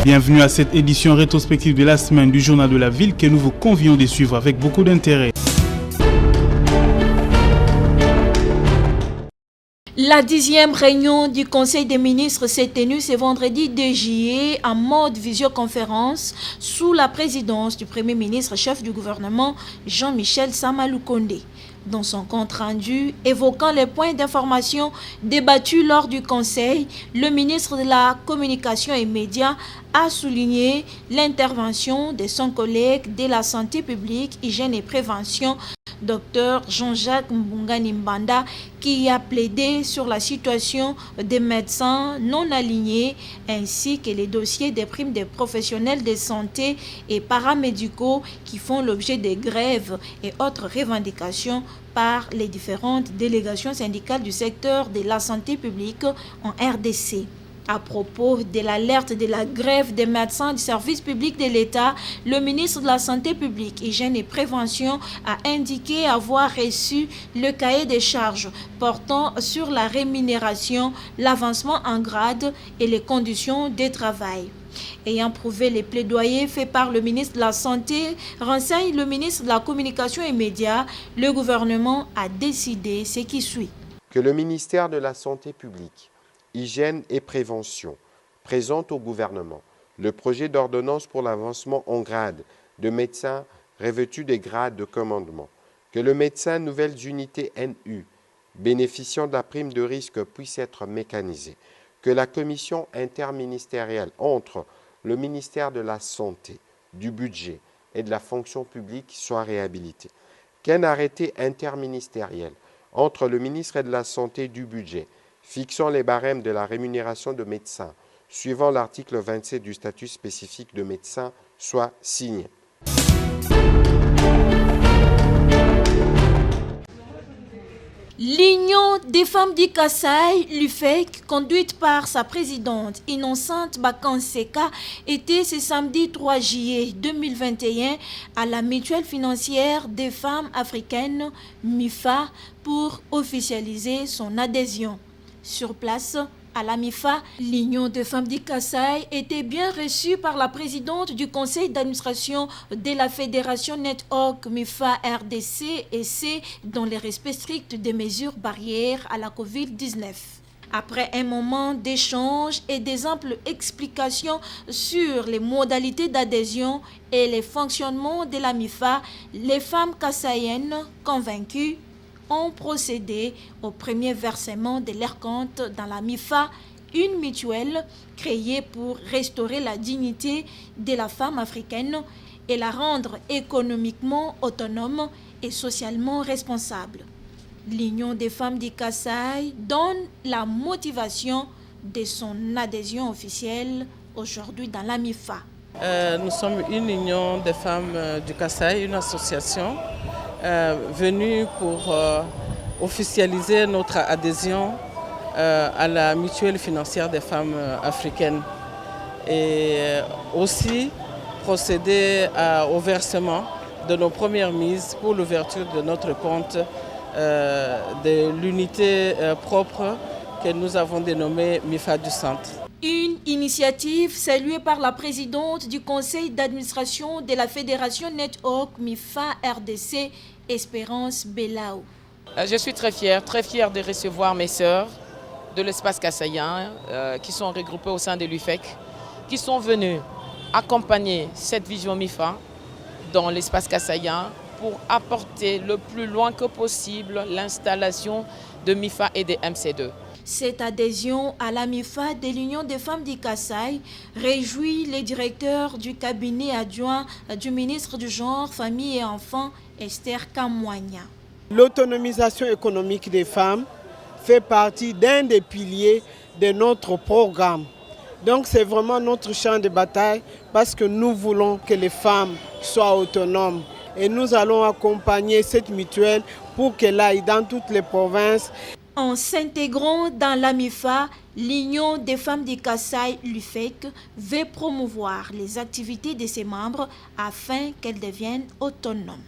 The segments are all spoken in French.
Bienvenue à cette édition rétrospective de la semaine du Journal de la Ville que nous vous convions de suivre avec beaucoup d'intérêt. La 10e réunion du Conseil des ministres s'est tenue ce vendredi 2 juillet en mode visioconférence sous la présidence du Premier ministre chef du gouvernement Jean-Michel Sama-Lukonde. Dans son compte-rendu évoquant les points d'information débattus lors du Conseil, le ministre de la Communication et Médias a souligné l'intervention de son collègue de la Santé publique, Hygiène et Prévention, Dr Jean-Jacques Mbungani Mbanda, qui a plaidé sur la situation des médecins non alignés ainsi que les dossiers des primes des professionnels de santé et paramédicaux qui font l'objet de grèves et autres revendications par les différentes délégations syndicales du secteur de la santé publique en RDC. À propos de l'alerte de la grève des médecins du service public de l'État, le ministre de la Santé publique, Hygiène et Prévention a indiqué avoir reçu le cahier des charges portant sur la rémunération, l'avancement en grade et les conditions de travail. Ayant prouvé les plaidoyers faits par le ministre de la Santé, renseigne le ministre de la Communication et Médias, le gouvernement a décidé ce qui suit. Que le ministère de la Santé publique, Hygiène et Prévention présente au gouvernement le projet d'ordonnance pour l'avancement en grade de médecins revêtus des grades de commandement. Que le médecin nouvelles unités NU bénéficiant de la prime de risque puisse être mécanisé. Que la commission interministérielle entre le ministère de la Santé, du Budget et de la fonction publique soit réhabilitée. Qu'un arrêté interministériel entre le ministre de la Santé et du Budget fixant les barèmes de la rémunération de médecins, suivant l'article 27 du statut spécifique de médecin, soit signé. L'Union des femmes du Kasaï, l'UFEC, conduite par sa présidente Innocente Bakanseka, était ce samedi 3 juillet 2021 à la mutuelle financière des femmes africaines, MIFA, pour officialiser son adhésion. Sur place, à la MIFA, l'Union des femmes du Kasaï était bien reçue par la présidente du conseil d'administration de la Fédération Network MIFA RDC et C dans le respect strict des mesures barrières à la COVID-19. Après un moment d'échange et des amples explications sur les modalités d'adhésion et les fonctionnements de la MIFA, les femmes kasaïennes convaincues ont procédé au premier versement de leur compte dans la MIFA, une mutuelle créée pour restaurer la dignité de la femme africaine et la rendre économiquement autonome et socialement responsable. L'Union des femmes du Kasaï donne la motivation de son adhésion officielle aujourd'hui dans la MIFA. Nous sommes une union des femmes du Kasaï, une association venue pour officialiser notre adhésion à la mutuelle financière des femmes africaines et aussi procéder au versement de nos premières mises pour l'ouverture de notre compte de l'unité propre que nous avons dénommée MIFA du Centre. Une initiative saluée par la présidente du conseil d'administration de la Fédération Network MIFA RDC, Espérance Belaou. Je suis très fière de recevoir mes sœurs de l'espace kassaïen qui sont regroupées au sein de l'UFEC, qui sont venues accompagner cette vision MIFA dans l'espace kassaïen pour apporter le plus loin que possible l'installation de MIFA et des MC2. Cette adhésion à la MIFA de l'Union des femmes du Kasaï réjouit les directeurs du cabinet adjoint du ministre du Genre, Famille et Enfants, Esther Kamwanya. L'autonomisation économique des femmes fait partie d'un des piliers de notre programme. Donc c'est vraiment notre champ de bataille parce que nous voulons que les femmes soient autonomes. Et nous allons accompagner cette mutuelle pour qu'elle aille dans toutes les provinces. En s'intégrant dans la MIFA, l'Union des femmes du Kasaï, l'UFEC, veut promouvoir les activités de ses membres afin qu'elles deviennent autonomes.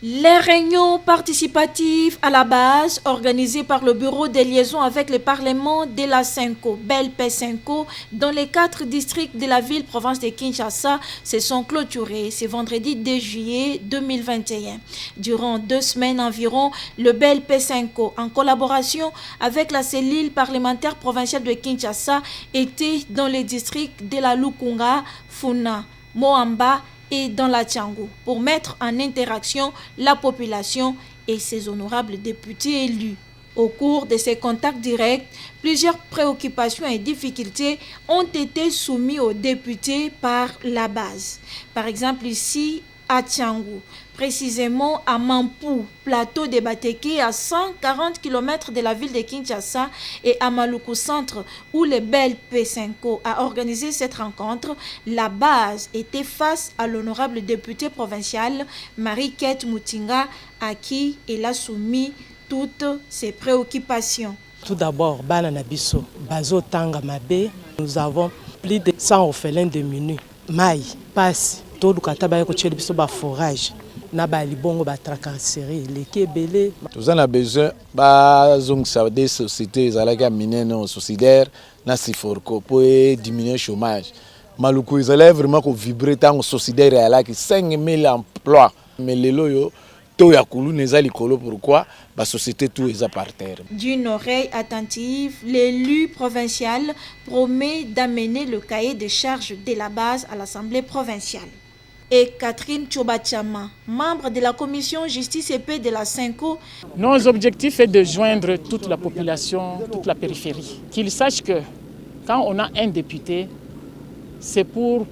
Les réunions participatives à la base organisées par le Bureau des liaisons avec le Parlement de la Senko, BELPE Senko, dans les 4 districts de la ville-province de Kinshasa se sont clôturées ce vendredi 2 juillet 2021. Durant 2 semaines environ, le BELPE Senko, en collaboration avec la cellule parlementaire provinciale de Kinshasa, était dans les districts de la Lukunga, Funa, Moamba et dans la Tchango pour mettre en interaction la population et ses honorables députés élus. Au cours de ces contacts directs, plusieurs préoccupations et difficultés ont été soumises aux députés par la base. Par exemple ici à Tchango, précisément à Mampou, plateau de Bateke à 140 km de la ville de Kinshasa, et à Maluku Centre où le BELPE Senko a organisé cette rencontre, la base était face à l'honorable député provincial Marie-Kate Moutinga à qui elle a soumis toutes ses préoccupations. Tout d'abord, Bananabiso, Bazo Tanga Mabe, nous avons plus de 100 orphelins démunis. Maï, Passe, tout le Katabaye Kocheli Biso ba forage. Nabali bongo ba tracasserie, les kebele. Nous avons besoin de des sociétés zalaga mineno sociétaires na siforko pour diminuer le chômage. Maluku ils allaient vraiment ko vibrer tant sociétaire à la qui 5000 emplois. Mais les loyo to yakulu nezali kolo pourquoi la société tout est par terre. D'une oreille attentive, l'élu provincial promet d'amener le cahier de charges de la base à l'Assemblée provinciale. Et Catherine Tchobachama, membre de la commission justice et paix de la Senko. Nos objectifs est de joindre toute la population, toute la périphérie. Qu'ils sachent que quand on a un député, c'est pour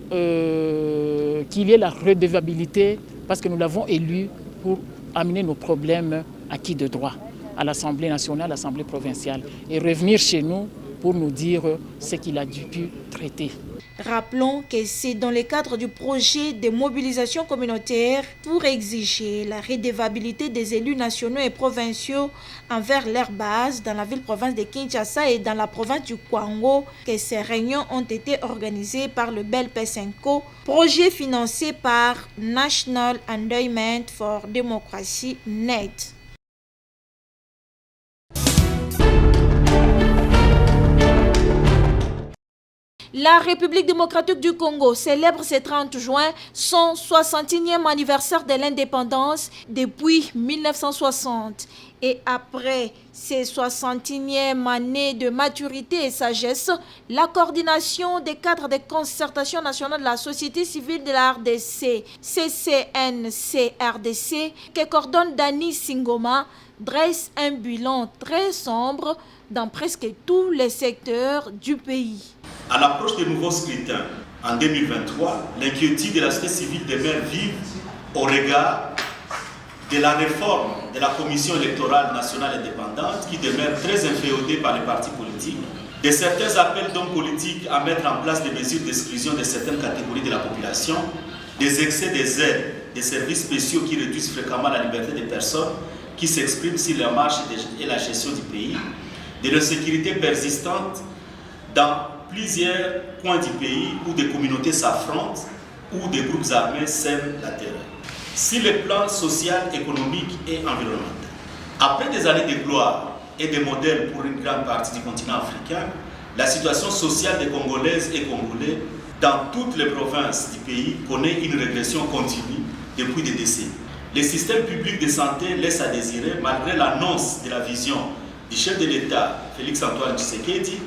qu'il y ait la redevabilité, parce que nous l'avons élu pour amener nos problèmes acquis de droit à l'Assemblée nationale, à l'Assemblée provinciale, et revenir chez nous pour nous dire ce qu'il a pu traiter. Rappelons que c'est dans le cadre du projet de mobilisation communautaire pour exiger la redevabilité des élus nationaux et provinciaux envers leur base dans la ville-province de Kinshasa et dans la province du Kwango que ces réunions ont été organisées par le BELPE Senko, projet financé par National Endowment for Democracy, NED. La République démocratique du Congo célèbre ce 30 juin son 61e anniversaire de l'indépendance depuis 1960. Et après ces 61e années de maturité et sagesse, la coordination des cadres de concertation nationale de la société civile de la RDC, CCNC-RDC, que coordonne Dani Singoma, dresse un bilan très sombre dans presque tous les secteurs du pays. À l'approche des nouveaux scrutins en 2023, l'inquiétude de la société civile demeure vive au regard de la réforme de la Commission électorale nationale indépendante qui demeure très inféodée par les partis politiques, de certains appels d'hommes politiques à mettre en place des mesures d'exclusion de certaines catégories de la population, des excès des aides, des services spéciaux qui réduisent fréquemment la liberté des personnes qui s'expriment sur la marche et la gestion du pays, de l'insécurité persistante dans plusieurs coins du pays où des communautés s'affrontent, où des groupes armés sèment la terreur. Sur le plan social, économique et environnemental, après des années de gloire et de modèles pour une grande partie du continent africain, la situation sociale des Congolaises et Congolais dans toutes les provinces du pays connaît une régression continue depuis des décennies. Le système public de santé laisse à désirer malgré l'annonce de la vision du chef de l'État, Félix-Antoine Tshisekedi,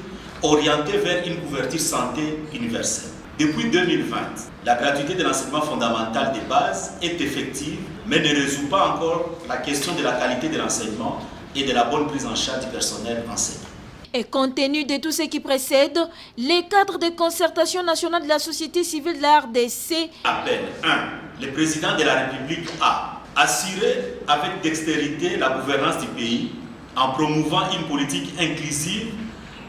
orienté vers une couverture santé universelle. Depuis 2020, la gratuité de l'enseignement fondamental de base est effective, mais ne résout pas encore la question de la qualité de l'enseignement et de la bonne prise en charge du personnel enseignant. Et compte tenu de tout ce qui précède, les cadres de concertation nationale de la société civile de la RDC appellent 1. Le président de la République à assurer avec dextérité la gouvernance du pays en promouvant une politique inclusive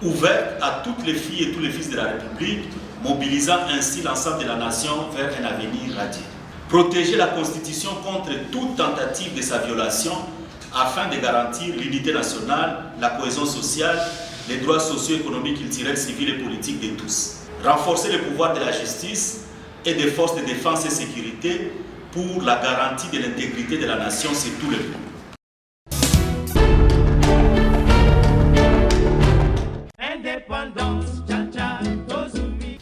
ouverte à toutes les filles et tous les fils de la République, mobilisant ainsi l'ensemble de la nation vers un avenir radieux. Protéger la Constitution contre toute tentative de sa violation afin de garantir l'unité nationale, la cohésion sociale, les droits socio-économiques, culturels, civils et politiques de tous. Renforcer le pouvoir de la justice et des forces de défense et sécurité pour la garantie de l'intégrité de la nation sur tous les plans.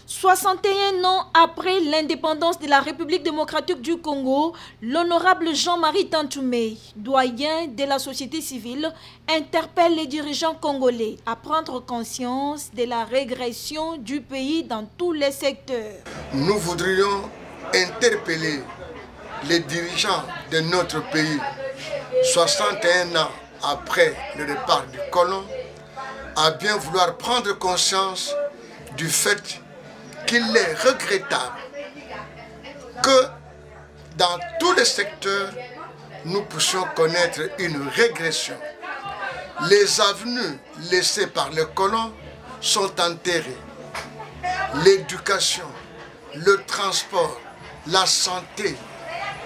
61 ans après l'indépendance de la République démocratique du Congo, l'honorable Jean-Marie Tantoumé, doyen de la société civile, interpelle les dirigeants congolais à prendre conscience de la régression du pays dans tous les secteurs. Nous voudrions interpeller les dirigeants de notre pays, 61 ans après le départ du colon, à bien vouloir prendre conscience du fait qu'il est regrettable que dans tous les secteurs, nous puissions connaître une régression. Les avenues laissées par les colons sont enterrées. L'éducation, le transport, la santé,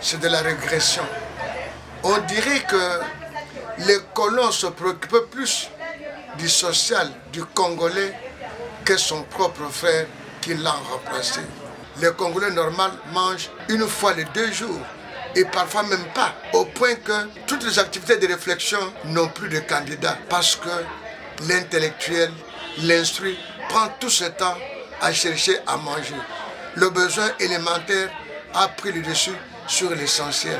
c'est de la régression. On dirait que les colons se préoccupent plus du social du Congolais que son propre frère qui l'a remplacé. Les Congolais normal mangent une fois les 2 jours et parfois même pas, au point que toutes les activités de réflexion n'ont plus de candidats parce que l'intellectuel, l'instruit, prend tout ce temps à chercher à manger. Le besoin élémentaire a pris le dessus sur l'essentiel.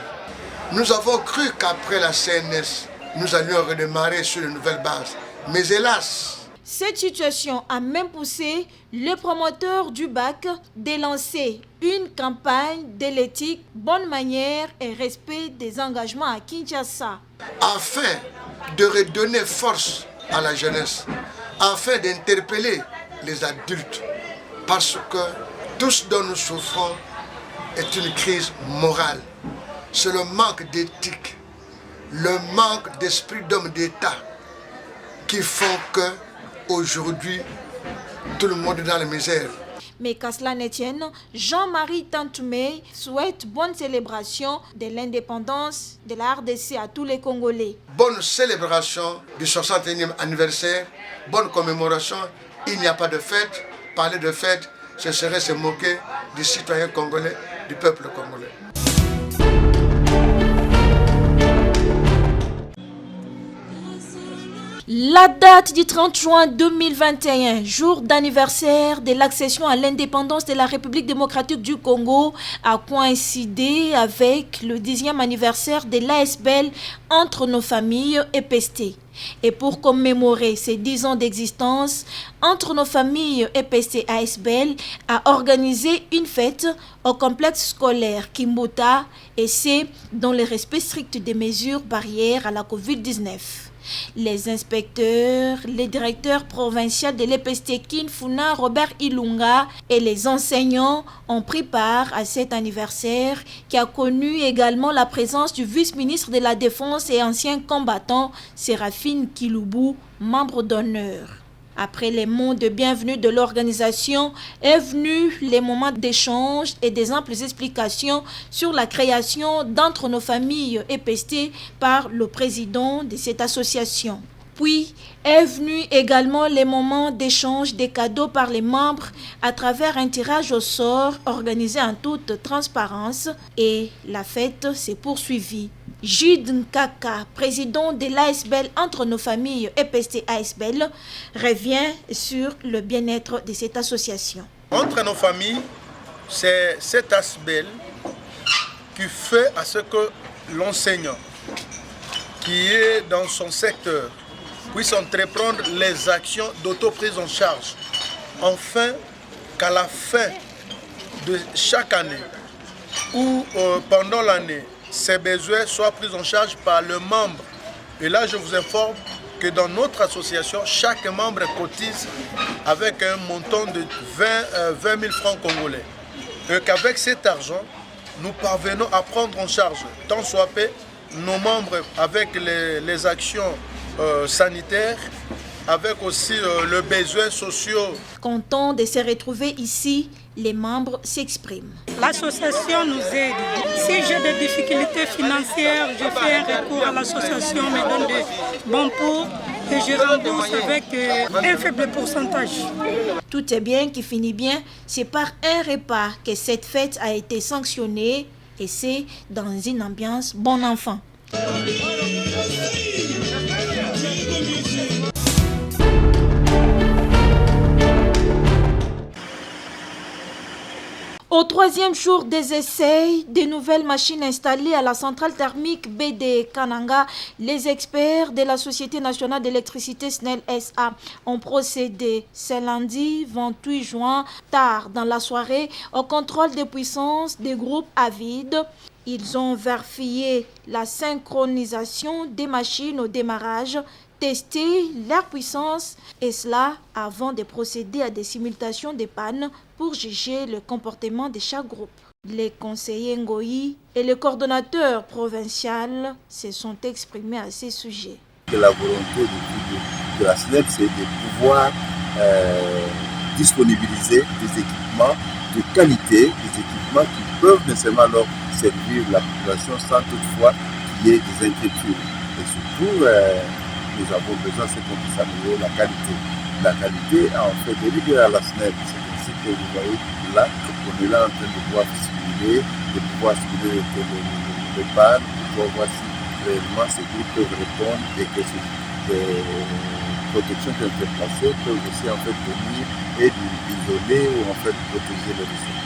Nous avons cru qu'après la CNS, nous allions redémarrer sur de nouvelles bases. Mais hélas, cette situation a même poussé le promoteur du bac de lancer une campagne de l'éthique, bonne manière et respect des engagements à Kinshasa. Afin de redonner force à la jeunesse, afin d'interpeller les adultes, parce que tout ce dont nous souffrons est une crise morale. C'est le manque d'éthique, le manque d'esprit d'homme d'État qui font que aujourd'hui, tout le monde est dans la misère. Mais qu'à cela ne tienne, Jean-Marie Tantoumé souhaite bonne célébration de l'indépendance de la RDC à tous les Congolais. Bonne célébration du 61e anniversaire, bonne commémoration. Il n'y a pas de fête. Parler de fête, ce serait se moquer du citoyen congolais, du peuple congolais. La date du 30 juin 2021, jour d'anniversaire de l'accession à l'indépendance de la République démocratique du Congo, a coïncidé avec le 10e anniversaire de l'ASBL entre nos familles EPST. Et pour commémorer ces 10 ans d'existence, entre nos familles EPST ASBL a organisé une fête au complexe scolaire Kimbuta, et c'est dans le respect strict des mesures barrières à la COVID-19. Les inspecteurs, les directeurs provinciaux de l'EPST Kinfuna, Robert Ilunga, et les enseignants ont pris part à cet anniversaire qui a connu également la présence du vice-ministre de la Défense et ancien combattant Séraphine Kilubu, membre d'honneur. Après les mots de bienvenue de l'organisation, est venu les moments d'échange et des amples explications sur la création d'entre nos familles EPST par le président de cette association. Puis est venu également les moments d'échange des cadeaux par les membres à travers un tirage au sort organisé en toute transparence, et la fête s'est poursuivie. Jude Nkaka, président de l'ASBL entre nos familles EPST ASBL, revient sur le bien-être de cette association. Entre nos familles, c'est cet ASBL qui fait à ce que l'enseignant qui est dans son secteur puisse entreprendre les actions d'autoprise en charge, afin qu'à la fin de chaque année ou pendant l'année, ces besoins soient pris en charge par le membre. Et là, je vous informe que dans notre association, chaque membre cotise avec un montant de 20 000 francs congolais. Et qu'avec cet argent, nous parvenons à prendre en charge, tant soit peu, nos membres avec les actions sanitaires, avec aussi le besoin social. Content de se retrouver ici, les membres s'expriment. L'association nous aide. Si j'ai des difficultés financières, je fais un recours à l'association, me donne des bons pour et je rembourse avec un faible pourcentage. Tout est bien qui finit bien. C'est par un repas que cette fête a été sanctionnée, et c'est dans une ambiance bon enfant. Au troisième jour des essais, des nouvelles machines installées à la centrale thermique BD Kananga, les experts de la Société nationale d'électricité SNEL SA ont procédé ce lundi 28 juin, tard dans la soirée, au contrôle des puissances des groupes avides. Ils ont vérifié la synchronisation des machines au démarrage, testé leur puissance et cela avant de procéder à des simulations de pannes pour juger le comportement de chaque groupe. Les conseillers Ngoï et le coordonnateur provincial se sont exprimés à ces sujets. La volonté de la SNEL, c'est de pouvoir disponibiliser des équipements de qualité, des équipements qui peuvent nécessairement leur servir la population sans toutefois qu'il y ait des inquiétudes. Et surtout, nous avons besoin, c'est qu'on puisse améliorer la qualité. La qualité, en fait, dérivée à la SNEL, c'est ainsi que vous voyez là, on est là en train de pouvoir simuler, les pannes, de pouvoir voir si réellement ces groupes peuvent répondre et que ces protections qui ont été placées peuvent aussi en fait venir et isoler ou en fait protéger les risques.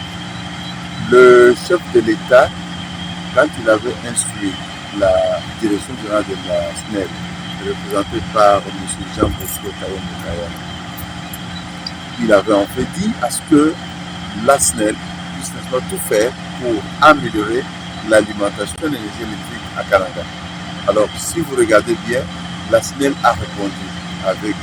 Le chef de l'État, quand il avait instruit la direction générale de la SNEL, représenté par M. Jean-Bosco Kayem, il avait en fait dit à ce que la SNEL puisse tout faire pour améliorer l'alimentation de l'énergie électrique à Kananga. Alors, si vous regardez bien, la SNEL a répondu avec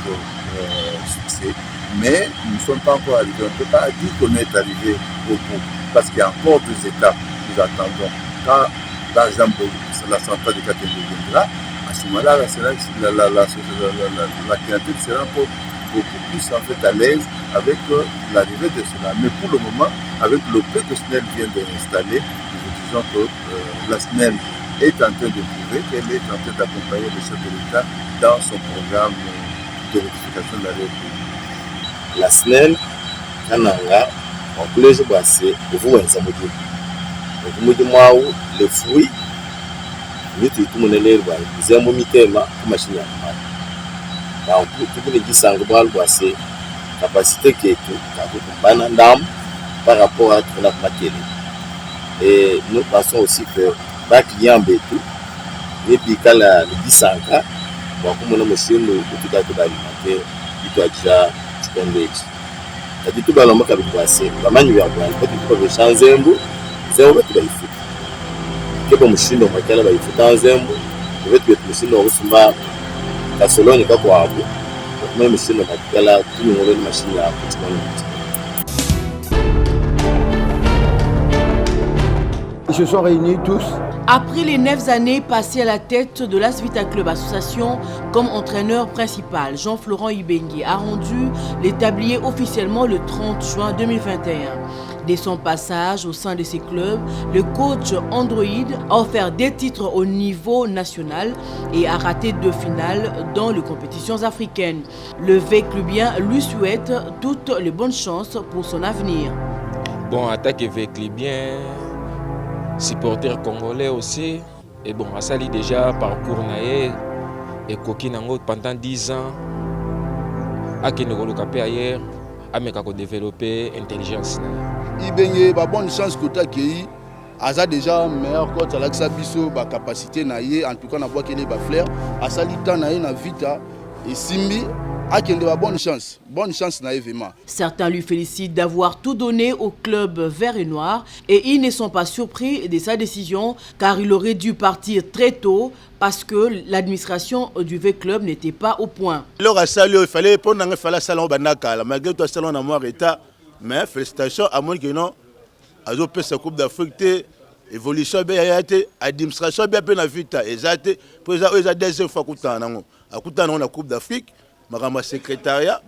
succès, mais nous ne sommes pas encore arrivés. On ne peut pas dire qu'on est arrivé au bout, parce qu'il y a encore 2 étapes que nous attendons. Quand la centrale de Katengue viendra, à ce moment-là, la clientèle sera encore beaucoup plus en fait à l'aise avec l'arrivée de cela. Mais pour le moment, avec l'OP que SNEL vient d'installer, nous disons que la SNEL est en train de prouver qu'elle est en train d'accompagner le chef de l'État dans son programme d'électrification de la République. La SNEL, Kananga, en plus de passer, vous voyez ça, les fruits, nous tout le monde est là, nous avons mis tellement de machines à donc, tout le monde dit ça, c'est capacité qui est tout, par rapport à la matière. Et nous pensons aussi que les clients tout, et puis quand le 10 ans, comme on a machine, tout cas que l'alimentaire, il doit déjà spender. C'est-à-dire tout le monde qui a passé, la manière dont on peut changer un bout, c'est un peu de l'effet. Que comme machine dans laquelle il faut dans un bout, il faut être machine dans le sumba, la solon n'est pas pour avoir. Même machine dans laquelle tout le monde a une machine à Ils se sont réunis tous. Après les 9 années passées à la tête de l'As Vita Club Association comme entraîneur principal, Jean-Florent Ibengi a rendu les tabliers officiellement le 30 juin 2021. Dès son passage au sein de ces clubs, le coach Android a offert des titres au niveau national et a raté 2 finales dans les compétitions africaines. Le Véclubien lui souhaite toutes les bonnes chances pour son avenir. Bon, attaque Véclubien, supporter congolais aussi. Et bon, à ça, déjà parcours naé et Kokinango pendant 10 ans. À Kenogolokapé ailleurs, à Mekako développer intelligence. Il y a bonne chance que tu as accueilli. Aza déjà meilleur coach à l'Axabiso, ba capacité naie, en tout cas na bois qu'il est ba flair. À Salita naie na vita et Simbi. Bonne chance naïvement. Certains lui félicitent d'avoir tout donné au club vert et noir et ils ne sont pas surpris de sa décision car il aurait dû partir très tôt parce que l'administration du V-Club n'était pas au point. Alors à ça, il fallait prendre un salon banaka, malgré tout salon en mort état, mais félicitations à moi qui non, à l'OP sa Coupe d'Afrique, évolution bien administration bien peine à vite, exact, pour ça deuxième fois qu'on a Coupe d'Afrique. Ma secrétariat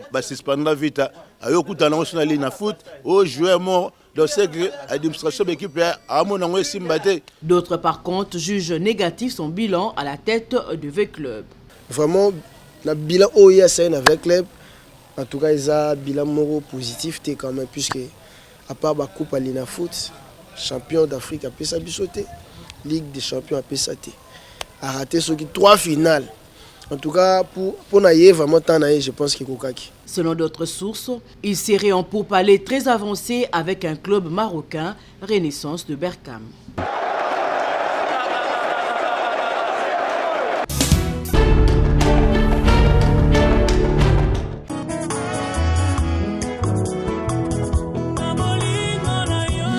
va suspendre vite à yokuta na ligne foot au joueur mort dans cette administration d'équipe à mon envoyé Simbate. D'autres par contre jugent négatif son bilan à la tête du V-Club. Vraiment le bilan OISN avec club en tout cas il a un bilan moro positif quand même puisque à part la coupe à l'ina foot champion d'Afrique a sa bisoté, Ligue des champions a sa té. A raté ce qui 3 finales. En tout cas, pour naïe vraiment tant naïe, je pense qu'il Kokaki. Selon d'autres sources, il serait en pourparlers très avancé avec un club marocain, Renaissance de Berkane.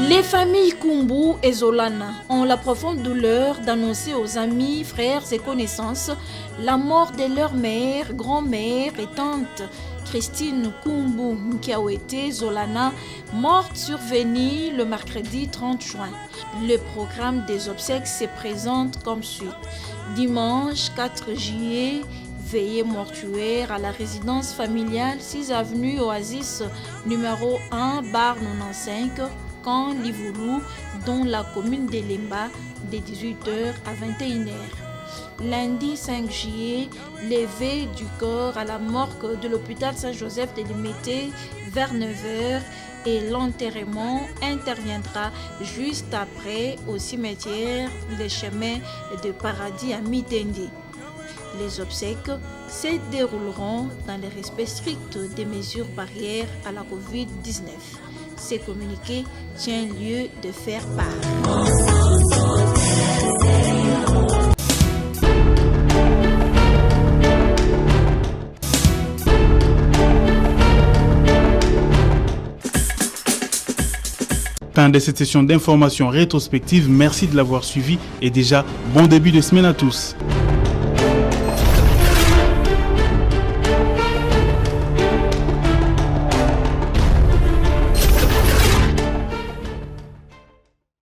Les familles Kumbu et Zolana ont la profonde douleur d'annoncer aux amis, frères et connaissances la mort de leur mère, grand-mère et tante Christine Kumbu Nkiawete Zolana, morte survenue le mercredi 30 juin. Le programme des obsèques se présente comme suit. Dimanche 4 juillet, veillée mortuaire à la résidence familiale 6 avenue Oasis numéro 1 bar 95 Camp Livoulou, dans la commune de Lemba, de 18h à 21h. Lundi 5 juillet, levée du corps à la morgue de l'hôpital Saint-Joseph de Limité vers 9h et l'enterrement interviendra juste après au cimetière Les Chemins de Paradis à Mitendi. Les obsèques se dérouleront dans le respect strict des mesures barrières à la COVID-19. Ces communiqués tient lieu de faire part. Fin de cette session d'information rétrospective. Merci de l'avoir suivi et déjà bon début de semaine à tous.